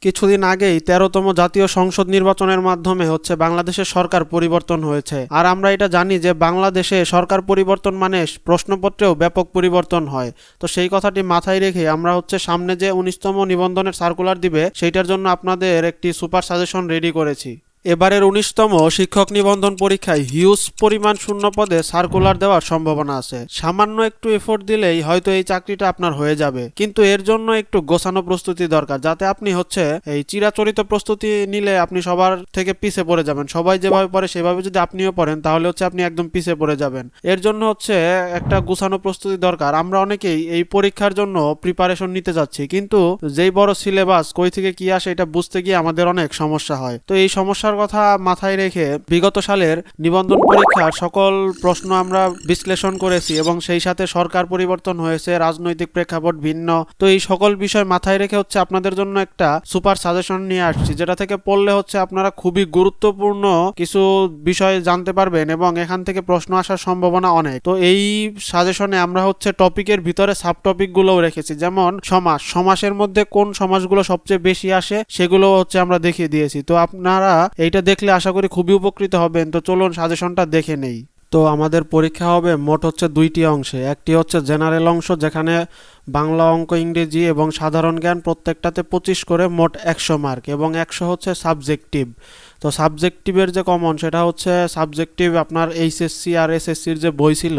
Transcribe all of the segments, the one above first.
কিছুদিন আগেই ১৩তম জাতীয় সংসদ নির্বাচনের মাধ্যমে বাংলাদেশের সরকার পরিবর্তন হয়েছে। আর আমরা এটা জানি যে বাংলাদেশে সরকার পরিবর্তন মানে প্রশ্নপত্রেও ব্যাপক পরিবর্তন হয়। তো সেই কথাটি মাথায় রেখে আমরা সামনে যে ১৯তম নিবন্ধনের সার্কুলার দিবে সেইটার জন্য আপনাদের একটি সুপার সাজেশন রেডি করেছি। এবারের ১৯তম শিক্ষক নিবন্ধন পরীক্ষায় হিউজ পরিমাণ শূন্য পদে সার্কুলার দেওয়ার সম্ভাবনা আছে। সামান্য একটু এফোর্ট দিলেই হয়তো এই চাকরিটা আপনার হয়ে যাবে, কিন্তু এর জন্য একটু গোছানো প্রস্তুতি দরকার, যাতে আপনি এই চিরাচরিত প্রস্তুতি নিলে আপনি সবার থেকে পিছে পড়ে যাবেন। সবাই যেভাবে পড়ে সেভাবে যদি আপনিও পড়েন তাহলে আপনি একদম পিছে পড়ে যাবেন। এর জন্য একটা গোছানো প্রস্তুতি দরকার। আমরা অনেকেই এই পরীক্ষার জন্য প্রিপারেশন নিতে যাচ্ছি, কিন্তু যেই বড় সিলেবাস কই থেকে কি আসে এটা বুঝতে গিয়ে আমাদের অনেক সমস্যা হয়। তো এই সমস্যার কথা মাথায় রেখে বিগত সালের নিবন্ধন পরীক্ষার সকল প্রশ্ন আমরা বিশ্লেষণ করেছি, এবং সেই সাথে সরকার পরিবর্তন হয়েছে, রাজনৈতিক প্রেক্ষাপট ভিন্ন। তো এই সকল বিষয় মাথায় রেখে আপনাদের জন্য একটা সুপার সাজেশন নিয়ে আসছি, যেটা থেকে পড়লে আপনারা খুবই গুরুত্বপূর্ণ কিছু বিষয় জানতে পারবেন এবং এখান থেকে প্রশ্ন আসার সম্ভাবনা অনেক। তো এই সাজেশনে আমরা টপিকের ভিতরে সাব টপিক গুলোও রেখেছি, যেমন সমাসের মধ্যে কোন সমাসগুলো সবচেয়ে বেশি আসে সেগুলো আমরা দেখিয়ে দিয়েছি। তো আপনারা এইটা দেখলে আশা করি খুবই উপকৃত হবেন। তো চলুন সাজেশনটা দেখে নেই। তো আমাদের পরীক্ষা হবে মোট দুইটি অংশে। একটি জেনারেল অংশ, যেখানে বাংলা, অঙ্ক, ইংরেজি এবং সাধারণ জ্ঞান প্রত্যেকটাতে 25 করে, মোট 100 মার্ক, এবং 100 সাবজেক্টিভ। তো সাবজেক্টিভের যে কমন সেটা সাবজেক্টিভ আপনার এইচএসসি আর এসএসসির যে বই ছিল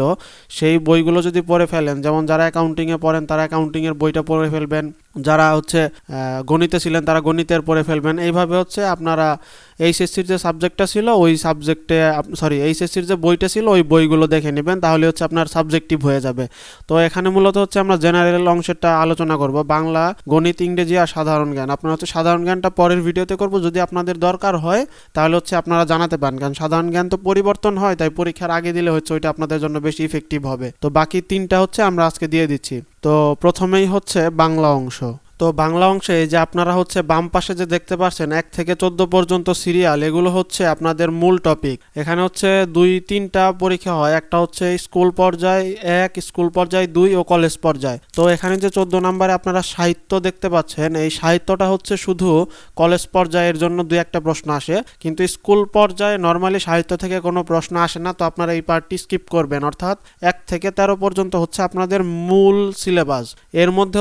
সেই বইগুলো যদি পড়ে ফেলেন, যেমন যারা অ্যাকাউন্টিংয়ে পড়েন তারা অ্যাকাউন্টিংয়ের বইটা পড়ে ফেলবেন, যারা গণিতে ছিলেন তারা গণিতের পড়ে ফেলবেন। এইভাবে আপনারা এইচএসসির যে সাবজেক্টটা ছিল ওই সাবজেক্টে এইচএসসির যে বইটা ছিল ওই বইগুলো দেখে নেবেন, তাহলে আপনার সাবজেক্টিভ হয়ে যাবে। তো এখানে মূলত আমরা জেনারেল অংশটা আলোচনা করব, বাংলা, গণিত, ইংরেজি আর সাধারণ জ্ঞান। আপনারা সাধারণ জ্ঞানটা পরের ভিডিওতে করব, যদি আপনাদের দরকার হয় তাহলে আপনারা জানাতে পারেন, কারণ সাধারণ জ্ঞান তো পরিবর্তন হয়, তাই পরীক্ষার আগে দিলে ওইটা আপনাদের জন্য বেশি ইফেক্টিভ হবে। তো বাকি তিনটা আমরা আজকে দিয়ে দিচ্ছি। তো প্রথমেই বাংলা অংশ। তো বাংলা অংশে যে আপনারা বাম পাশে যে দেখতে পাচ্ছেন 1 থেকে 14 পর্যন্ত সিরিয়াল, এগুলো আপনাদের মূল টপিক। এখানে 2-3টা পরীক্ষা হয়, একটা স্কুল পর্যায় 1, স্কুল পর্যায় 2 ও কলেজ পর্যায়। তো এখানে যে 14 নম্বরে আপনারা সাহিত্য দেখতে পাচ্ছেন, এই সাহিত্যটা শুধু কলেজ পর্যায়ের জন্য 2-1টা প্রশ্ন আসে, কিন্তু স্কুল পর্যায়ে নর্মালি সাহিত্য থেকে কোনো প্রশ্ন আসে না। তো আপনারা এই পার্টটি স্কিপ করবেন, অর্থাৎ 1 থেকে 13 পর্যন্ত আপনাদের মূল সিলেবাস। এর মধ্যে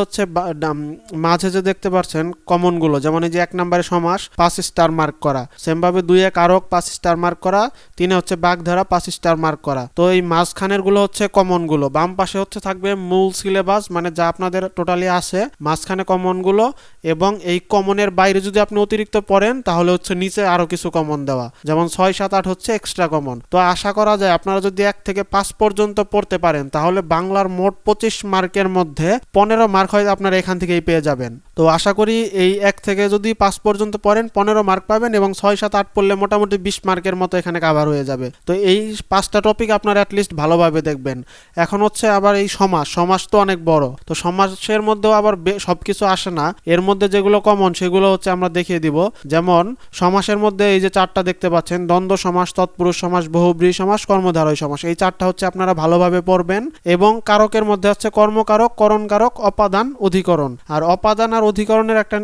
মাঝে যে দেখতে পাচ্ছেন কমনগুলো, যেমন এই যে 1 নম্বরে সমাস 5 স্টার মার্ক করা, সেমভাবে 2-এ কারক 5 স্টার মার্ক করা, 3-এ বাগধারা 5 স্টার মার্ক করা। তো এই মাঝখানের গুলো কমনগুলো। বাম পাশে থাকবে মূল সিলেবাস, মানে যা আপনাদের টোটালি আছে, মাঝখানে কমনগুলো, এবং এই কমনের বাইরে যদি আপনি অতিরিক্ত পড়েন তাহলে নিচে আরো কিছু কমন দেওয়া, যেমন 6, 7, 8 এক্সট্রা কমন। তো আশা করা যায় আপনারা যদি 1 থেকে 5 পর্যন্ত পড়তে পারেন তাহলে বাংলার মোট 25 মার্কের মধ্যে 15 মার্ক হয়তো আপনারা এখান থেকেই পেয়ে যাবেন। তো আশা করি এই 1 থেকে যদি 5 পর্যন্ত পড়েন 15 মার্ক পাবেন, এবং 6, 7, 8 পড়লে মোটামুটি 20 মার্কের মতো এখানে কভার হয়ে যাবে। তো এই 5টা টপিক আপনারা অ্যাটলিস্ট ভালোভাবে দেখবেন। এখন আবার এই সমাস তো অনেক বড়, তো সমাসের মধ্যেও আবার সবকিছু আসে না। এর মধ্যে যেগুলো কমন সেগুলো আমরা দেখিয়ে দিব। যেমন সমাসের মধ্যে এই যে 4টা দেখতে পাচ্ছেন, দ্বন্দ্ব সমাস, তৎপুরুষ সমাস, বহুব্রীহি সমাস, কর্মধারয় সমাস, এই 4টা আপনারা ভালোভাবে পড়বেন। এবং কারকের মধ্যে কর্মকারক, করণকারক, অপাদান, অধিকরণ। আর অপাদান আর অধিকরণের একটা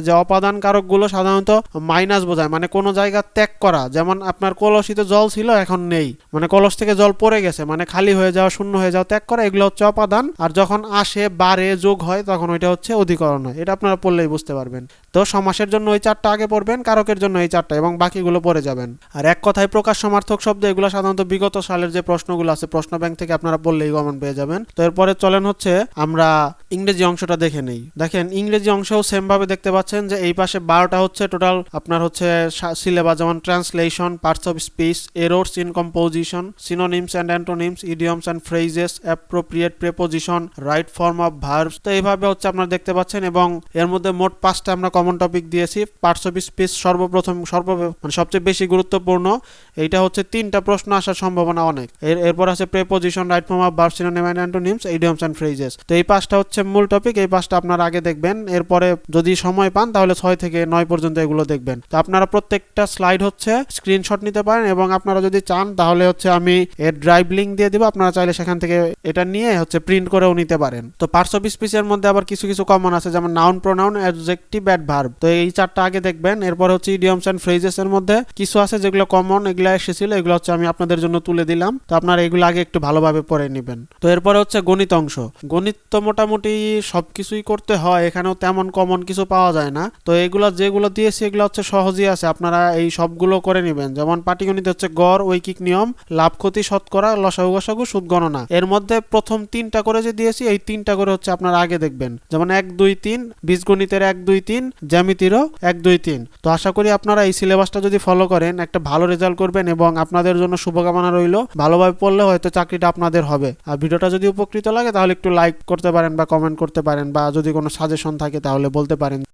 যে অপাদান কারক গুলো সাধারণত মাইনাস বোঝায়, মানে কোনো জায়গা ত্যাগ করা, যেমন আপনার কলসিতে জল ছিল এখন নেই, মানে কলস থেকে জল পড়ে গেছে, মানে খালি হয়ে যাওয়া, শূন্য হয়ে যাওয়া, ত্যাগ করা, এগুলো অপাদান। আর যখন আসে, বাড়ে, যোগ হয়, তখন ওইটা অধিকরণ হয়। এটা আপনারা পড়লেই বুঝতে পারবেন। তো সমাসের জন্য ওই 4টা আগে পড়বেন, কারকের জন্য এই 4টা, এবং বাকিগুলো পড়ে যাবেন। আর এক কথায় প্রকাশ সমার্থক শব্দ, এগুলো সাধারণত বিগত সালের যে প্রশ্নগুলো আছে প্রশ্ন ব্যাংক থেকে আপনারা পড়লেই কমন পেয়ে যাবেন। তো এরপরে চলেন আমরা ইংরেজি অংশটা দেখে নেই। দেখেন ইংরেজি অংশও সেম ভাবে দেখতে পাচ্ছেন যে এই পাশে 12টা টোটাল আপনার সিলেবাস, যেমন translation, parts of speech, errors in composition, synonyms and antonyms, idioms and phrases, appropriate preposition, right form of verbs. তো এইভাবে আপনারা দেখতে পাচ্ছেন, এবং এর মধ্যে মোট 5টা আমরা কমন টপিক দিয়েছি। পার্টস অফ স্পিচ মানে সবচেয়ে বেশি গুরুত্বপূর্ণ, এইটা 3টা প্রশ্ন আসার সম্ভাবনা অনেক। এরপর আছে preposition, right form of verb, synonym and antonyms, idioms and phrases. তো এই 5টা মূল টপিক, এই 5টা আপনারা আগে দেখবেন। এরপরে যদি সময় পান তাহলে 6 থেকে 9 পর্যন্ত এগুলো দেখবেন। তো আপনারা প্রত্যেকটা স্লাইড হচ্ছে স্ক্রিনশট নিতে পারেন, এবং আপনারা যদি চান তাহলে হচ্ছে আমি এর ড্রাইভ লিঙ্ক দিয়ে দিব, আপনারা চাইলে সেখান থেকে এটা নিয়ে হচ্ছে প্রিন্ট করেও নিতে পারেন। তো পার্টস অফ স্পিচের মধ্যে আবার কিছু কিছু কমন আছে, যেমন নাউন, প্রোনাউন, অ্যাডজেক্টিভ, অ্যাডভার্ব। তো এই চারটা আগে দেখবেন। এরপর হচ্ছে ইডিয়মস এন্ড ফ্রেজেস এর মধ্যে কিছু আছে যেগুলো কমন, এগুলো এসেছিল, এগুলো হচ্ছে আমি আপনাদের জন্য তুলে দিলাম। তো আপনারা এগুলো আগে একটু ভালোভাবে পড়ে নেবেন। তো এরপরে হচ্ছে গণিত অংশ। গণিত তো মোটামুটি সবকিছুই করতে হয়, এখানেও তেমন কমন কিছু পাওয়া যায় না। তো এগুলো যেগুলো দিয়েছি এগুলো হচ্ছে সহজই আছে, আপনারা এই সবগুলো করে নেবেন। যেমন পাটিগণিত হচ্ছে গড়, ঐকিক নিয়ম, লাভ ক্ষতি, শতকরা, লসাগু গসাগু, সুদ গণনা। এর মধ্যে প্রথম 3টা করে যে দিয়েছি এই 3টা করে হচ্ছে আপনারা আগে দেখবেন, যেমন 1 2 3, বীজগণিতের 1 2 3, জ্যামিতিরও 1 2 3। তো আশা করি আপনারা এই সিলেবাসটা যদি ফলো করেন একটা ভালো রেজাল্ট করবেন, এবং আপনাদের জন্য শুভকামনা রইল। ভালোভাবে পড়লে হয়তো চাকরিটা আপনাদের হবে। আর ভিডিওটা যদি উপকৃত লাগে তাহলে একটু লাইক করতে পারেন বা কমেন্ট করতে পারেন, বা যদি কোনো সাজেশন থাকে তাহলে বলতে পারেন।